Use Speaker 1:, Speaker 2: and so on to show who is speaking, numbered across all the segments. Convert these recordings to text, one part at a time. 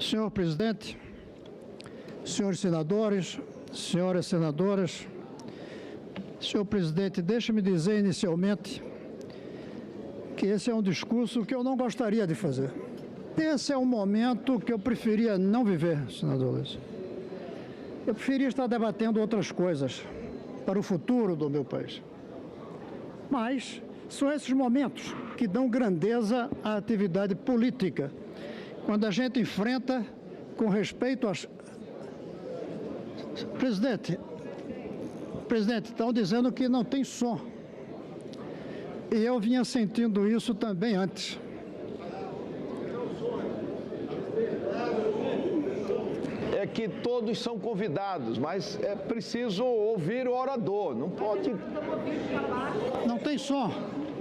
Speaker 1: Senhor presidente, senhores senadores, senhoras senadoras, senhor presidente, deixe-me dizer inicialmente que esse é um discurso que eu não gostaria de fazer. Esse é um momento que eu preferia não viver, senador Luiz. Eu preferia estar debatendo outras coisas para o futuro do meu país. Mas são esses momentos que dão grandeza à atividade política, quando a gente enfrenta com respeito às... Presidente, estão dizendo que não tem som. E eu vinha sentindo isso também antes.
Speaker 2: É que todos são convidados, mas é preciso ouvir o orador, não pode...
Speaker 1: Não tem som.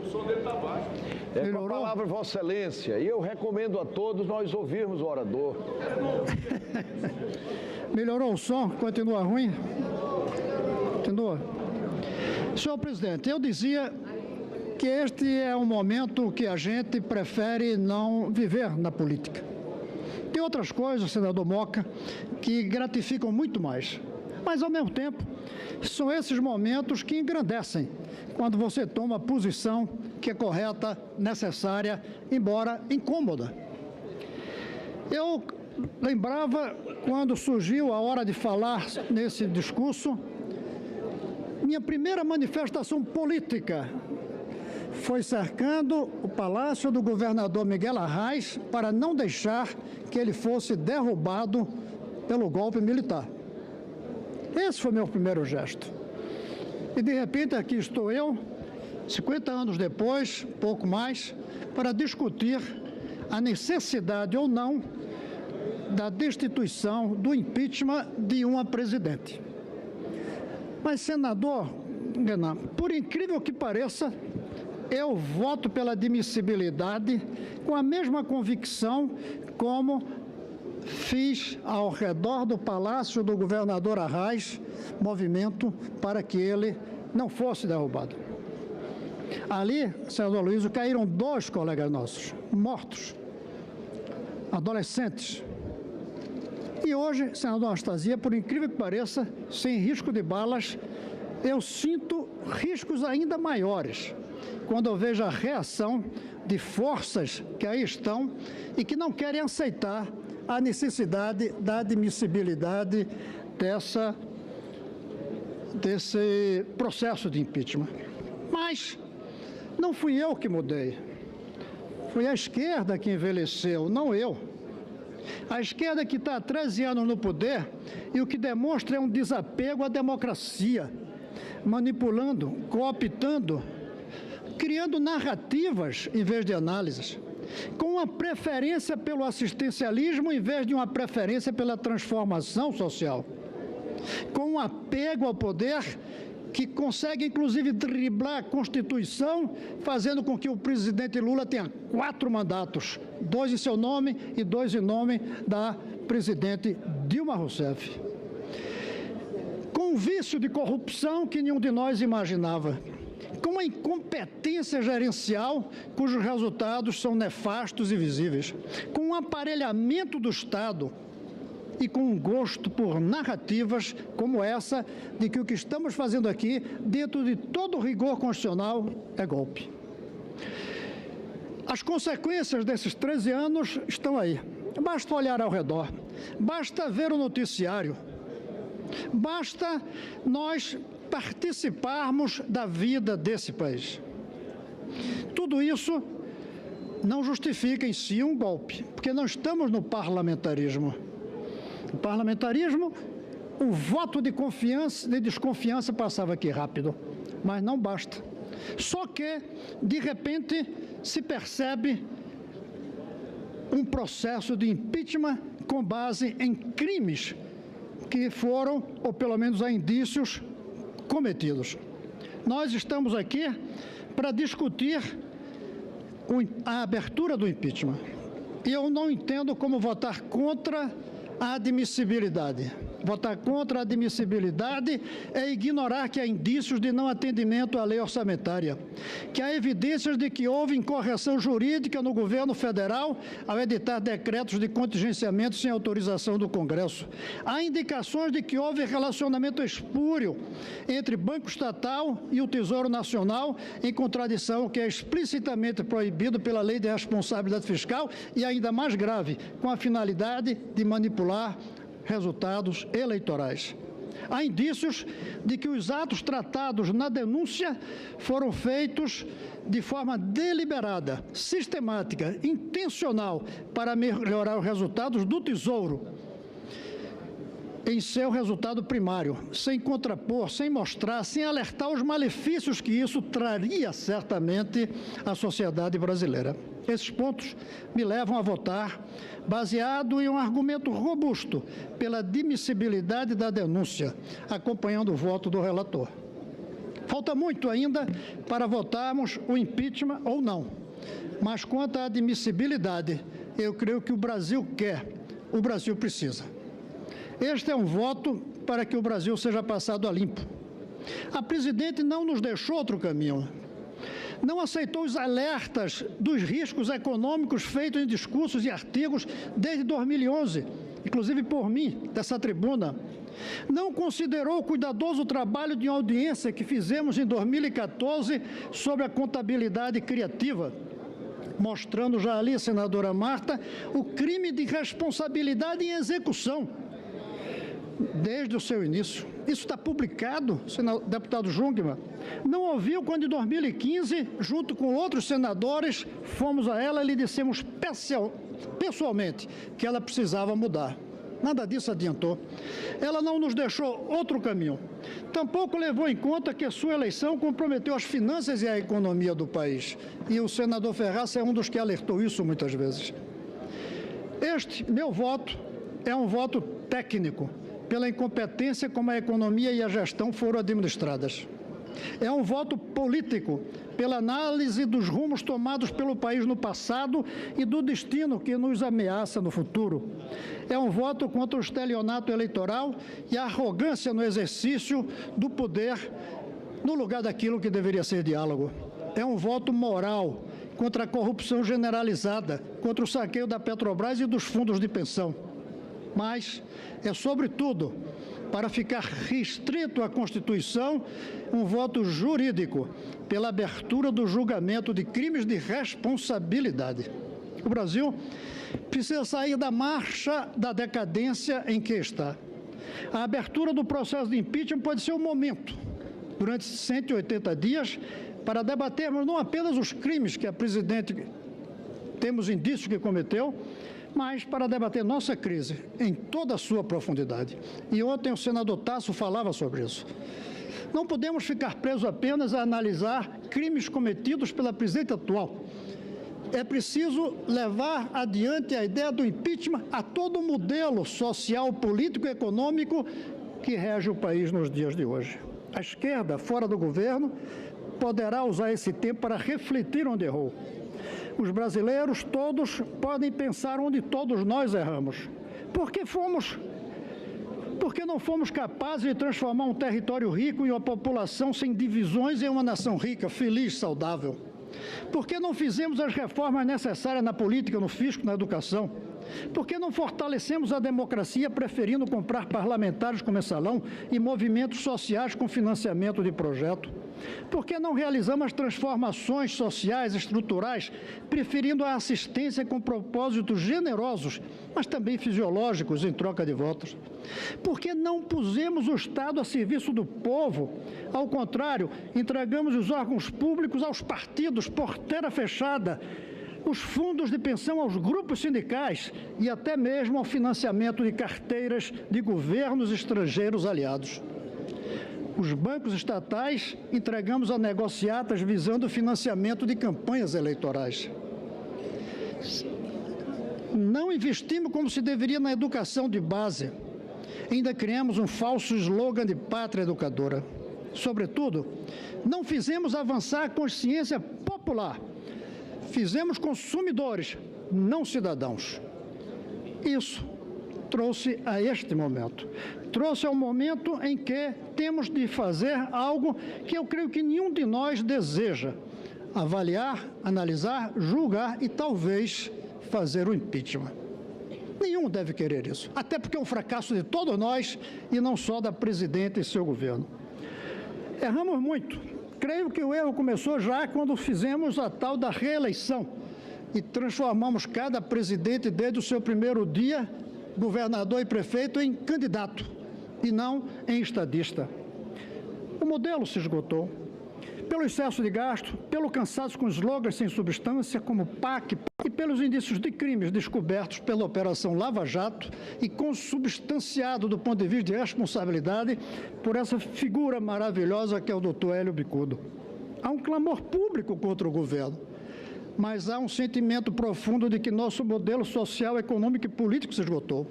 Speaker 2: O som dele está baixo. É com a palavra, Vossa Excelência, e eu recomendo a todos nós ouvirmos o orador.
Speaker 1: Melhorou o som? Continua ruim? Continua. Senhor presidente, eu dizia que este é um momento que a gente prefere não viver na política. Tem outras coisas, senador Moca, que gratificam muito mais. Mas, ao mesmo tempo, são esses momentos que engrandecem quando você toma a posição que é correta, necessária, embora incômoda. Eu lembrava, quando surgiu a hora de falar nesse discurso, minha primeira manifestação política foi cercando o palácio do governador Miguel Arraes para não deixar que ele fosse derrubado pelo golpe militar. Esse foi meu primeiro gesto. E, de repente, aqui estou eu, 50 anos depois, pouco mais, para discutir a necessidade ou não da destituição, do impeachment de uma presidente. Mas, senador Renan, por incrível que pareça, eu voto pela admissibilidade com a mesma convicção como fiz ao redor do palácio do governador Arraes, movimento para que ele não fosse derrubado. Ali, senador Luiz, caíram 2 colegas nossos, mortos, adolescentes. E hoje, senador Anastasia, por incrível que pareça, sem risco de balas, eu sinto riscos ainda maiores quando eu vejo a reação de forças que aí estão e que não querem aceitar a necessidade da admissibilidade desse processo de impeachment. Mas não fui eu que mudei. Foi a esquerda que envelheceu, não eu. A esquerda que está há 13 anos no poder e o que demonstra é um desapego à democracia, manipulando, cooptando, criando narrativas em vez de análises, com uma preferência pelo assistencialismo em vez de uma preferência pela transformação social, com um apego ao poder que consegue, inclusive, driblar a Constituição, fazendo com que o presidente Lula tenha 4 mandatos, 2 em seu nome e 2 em nome da presidente Dilma Rousseff. Com um vício de corrupção que nenhum de nós imaginava, com uma incompetência gerencial cujos resultados são nefastos e visíveis, com um aparelhamento do Estado e com um gosto por narrativas como essa de que o que estamos fazendo aqui, dentro de todo o rigor constitucional, é golpe. As consequências desses 13 anos estão aí. Basta olhar ao redor, basta ver o noticiário, basta nós participarmos da vida desse país. Tudo isso não justifica em si um golpe, porque não estamos no parlamentarismo. No parlamentarismo, o voto de confiança, de desconfiança passava aqui rápido, mas não basta. Só que, de repente, se percebe um processo de impeachment com base em crimes que foram, ou pelo menos há indícios, cometidos. Nós estamos aqui para discutir a abertura do impeachment. E eu não entendo como votar contra a admissibilidade. Votar contra a admissibilidade é ignorar que há indícios de não atendimento à lei orçamentária, que há evidências de que houve incorreção jurídica no governo federal ao editar decretos de contingenciamento sem autorização do Congresso. Há indicações de que houve relacionamento espúrio entre Banco Estatal e o Tesouro Nacional, em contradição que é explicitamente proibido pela Lei de Responsabilidade Fiscal e, ainda mais grave, com a finalidade de manipular resultados eleitorais. Há indícios de que os atos tratados na denúncia foram feitos de forma deliberada, sistemática, intencional, para melhorar os resultados do Tesouro em seu resultado primário, sem contrapor, sem mostrar, sem alertar os malefícios que isso traria certamente à sociedade brasileira. Esses pontos me levam a votar baseado em um argumento robusto pela admissibilidade da denúncia, acompanhando o voto do relator. Falta muito ainda para votarmos o impeachment ou não, mas quanto à admissibilidade, eu creio que o Brasil quer, o Brasil precisa. Este é um voto para que o Brasil seja passado a limpo. A presidente não nos deixou outro caminho. Não aceitou os alertas dos riscos econômicos feitos em discursos e artigos desde 2011, inclusive por mim, dessa tribuna. Não considerou o cuidadoso trabalho de audiência que fizemos em 2014 sobre a contabilidade criativa, mostrando já ali, senadora Marta, o crime de responsabilidade em execução desde o seu início. Isso está publicado, deputado Jungmann. Não ouviu quando, em 2015, junto com outros senadores, fomos a ela e lhe dissemos pessoalmente que ela precisava mudar. Nada disso adiantou. Ela não nos deixou outro caminho. Tampouco levou em conta que a sua eleição comprometeu as finanças e a economia do país. E o senador Ferraz é um dos que alertou isso muitas vezes. Este meu voto é um voto técnico, pela incompetência como a economia e a gestão foram administradas. É um voto político, pela análise dos rumos tomados pelo país no passado e do destino que nos ameaça no futuro. É um voto contra o estelionato eleitoral e a arrogância no exercício do poder no lugar daquilo que deveria ser diálogo. É um voto moral contra a corrupção generalizada, contra o saqueio da Petrobras e dos fundos de pensão. Mas é, sobretudo, para ficar restrito à Constituição, um voto jurídico pela abertura do julgamento de crimes de responsabilidade. O Brasil precisa sair da marcha da decadência em que está. A abertura do processo de impeachment pode ser o momento, durante 180 dias, para debatermos não apenas os crimes que a presidente temos indícios que cometeu, mas para debater nossa crise em toda a sua profundidade. E ontem o senador Tasso falava sobre isso. Não podemos ficar presos apenas a analisar crimes cometidos pela presidente atual. É preciso levar adiante a ideia do impeachment a todo o modelo social, político e econômico que rege o país nos dias de hoje. A esquerda, fora do governo, poderá usar esse tempo para refletir onde errou. Os brasileiros todos podem pensar onde todos nós erramos. Porque não fomos capazes de transformar um território rico em uma população sem divisões em uma nação rica, feliz, saudável? Por que não fizemos as reformas necessárias na política, no fisco, na educação? Por que não fortalecemos a democracia preferindo comprar parlamentares com mensalão e movimentos sociais com financiamento de projeto? Por que não realizamos as transformações sociais, estruturais, preferindo a assistência com propósitos generosos, mas também fisiológicos em troca de votos? Por que não pusemos o Estado a serviço do povo? Ao contrário, entregamos os órgãos públicos aos partidos, porteira fechada, os fundos de pensão aos grupos sindicais e até mesmo ao financiamento de carteiras de governos estrangeiros aliados. Os bancos estatais entregamos a negociatas visando o financiamento de campanhas eleitorais. Não investimos como se deveria na educação de base. Ainda criamos um falso slogan de pátria educadora. Sobretudo, não fizemos avançar a consciência popular. Fizemos consumidores, não cidadãos. Isso trouxe a este momento. Trouxe ao momento em que temos de fazer algo que eu creio que nenhum de nós deseja: avaliar, analisar, julgar e talvez fazer o impeachment. Nenhum deve querer isso, até porque é um fracasso de todos nós e não só da presidenta e seu governo. Erramos muito. Creio que o erro começou já quando fizemos a tal da reeleição e transformamos cada presidente, desde o seu primeiro dia, governador e prefeito, em candidato e não em estadista. O modelo se esgotou pelo excesso de gasto, pelo cansaço com slogans sem substância, como PAC, e pelos indícios de crimes descobertos pela Operação Lava Jato e consubstanciado do ponto de vista de responsabilidade por essa figura maravilhosa que é o doutor Hélio Bicudo. Há um clamor público contra o governo, mas há um sentimento profundo de que nosso modelo social, econômico e político se esgotou.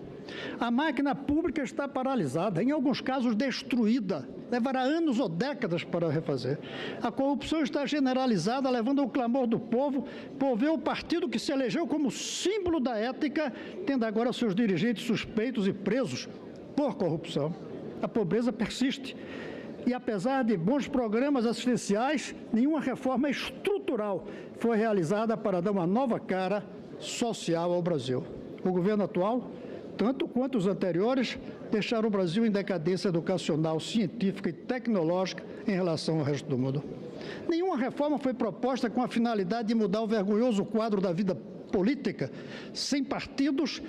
Speaker 1: A máquina pública está paralisada, em alguns casos destruída. Levará anos ou décadas para refazer. A corrupção está generalizada, levando ao clamor do povo por ver o partido que se elegeu como símbolo da ética, tendo agora seus dirigentes suspeitos e presos por corrupção. A pobreza persiste. E apesar de bons programas assistenciais, nenhuma reforma estrutural foi realizada para dar uma nova cara social ao Brasil. O governo atual, tanto quanto os anteriores, deixaram o Brasil em decadência educacional, científica e tecnológica em relação ao resto do mundo. Nenhuma reforma foi proposta com a finalidade de mudar o vergonhoso quadro da vida política, sem partidos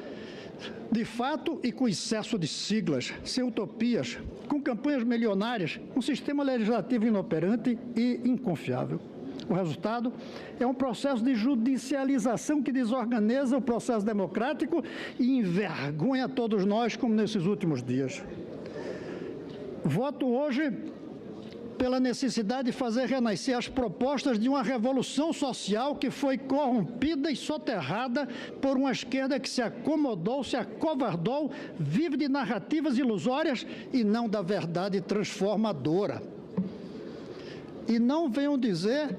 Speaker 1: de fato e com excesso de siglas, sem utopias, com campanhas milionárias, um sistema legislativo inoperante e inconfiável. O resultado é um processo de judicialização que desorganiza o processo democrático e envergonha todos nós, como nesses últimos dias. Voto hoje pela necessidade de fazer renascer as propostas de uma revolução social que foi corrompida e soterrada por uma esquerda que se acomodou, se acovardou, vive de narrativas ilusórias e não da verdade transformadora. E não venham dizer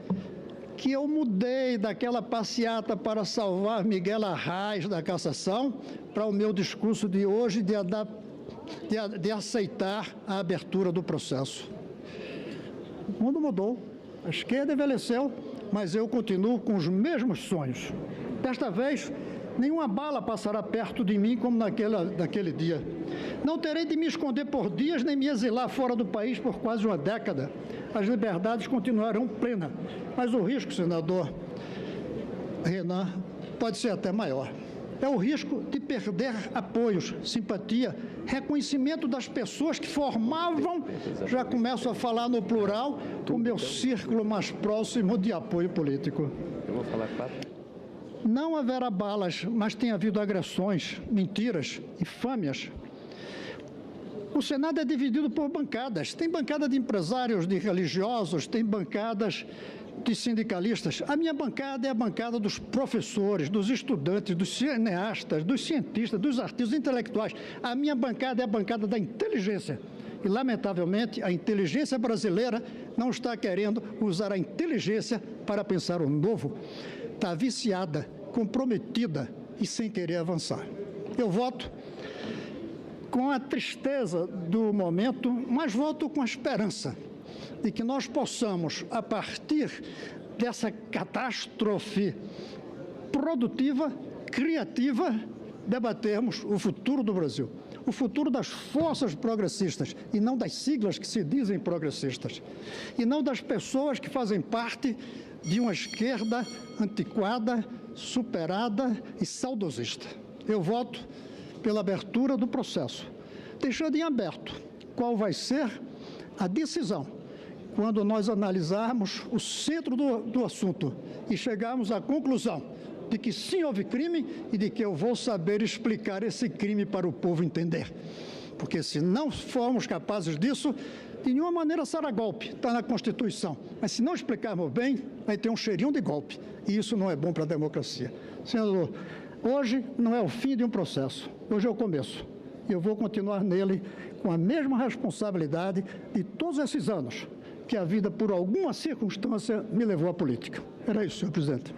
Speaker 1: que eu mudei daquela passeata para salvar Miguel Arraes da cassação para o meu discurso de hoje de aceitar a abertura do processo. O mundo mudou, a esquerda envelheceu, mas eu continuo com os mesmos sonhos. Desta vez, nenhuma bala passará perto de mim como naquele dia. Não terei de me esconder por dias nem me exilar fora do país por quase uma década. As liberdades continuarão plenas, mas o risco, senador Renan, pode ser até maior. É o risco de perder apoios, simpatia, reconhecimento das pessoas que formavam, já começo a falar no plural, o meu círculo mais próximo de apoio político.
Speaker 3: Eu vou falar 4.
Speaker 1: Não haverá balas, mas tem havido agressões, mentiras, infâmias. O Senado é dividido por bancadas. Tem bancada de empresários, de religiosos, tem bancadas de sindicalistas. A minha bancada é a bancada dos professores, dos estudantes, dos cineastas, dos cientistas, dos artistas intelectuais. A minha bancada é a bancada da inteligência. E, lamentavelmente, a inteligência brasileira não está querendo usar a inteligência para pensar o novo. Está viciada, comprometida e sem querer avançar. Eu voto com a tristeza do momento, mas voto com a esperança de que nós possamos, a partir dessa catástrofe produtiva, criativa, debatermos o futuro do Brasil, o futuro das forças progressistas, e não das siglas que se dizem progressistas, e não das pessoas que fazem parte de uma esquerda antiquada, superada e saudosista. Eu voto pela abertura do processo, deixando em aberto qual vai ser a decisão quando nós analisarmos o centro do assunto e chegarmos à conclusão de que sim, houve crime e de que eu vou saber explicar esse crime para o povo entender. Porque se não formos capazes disso, de nenhuma maneira será golpe, está na Constituição. Mas se não explicarmos bem, vai ter um cheirinho de golpe. E isso não é bom para a democracia. Senador, hoje não é o fim de um processo, hoje é o começo. E eu vou continuar nele com a mesma responsabilidade de todos esses anos que a vida, por alguma circunstância, me levou à política. Era isso, senhor presidente.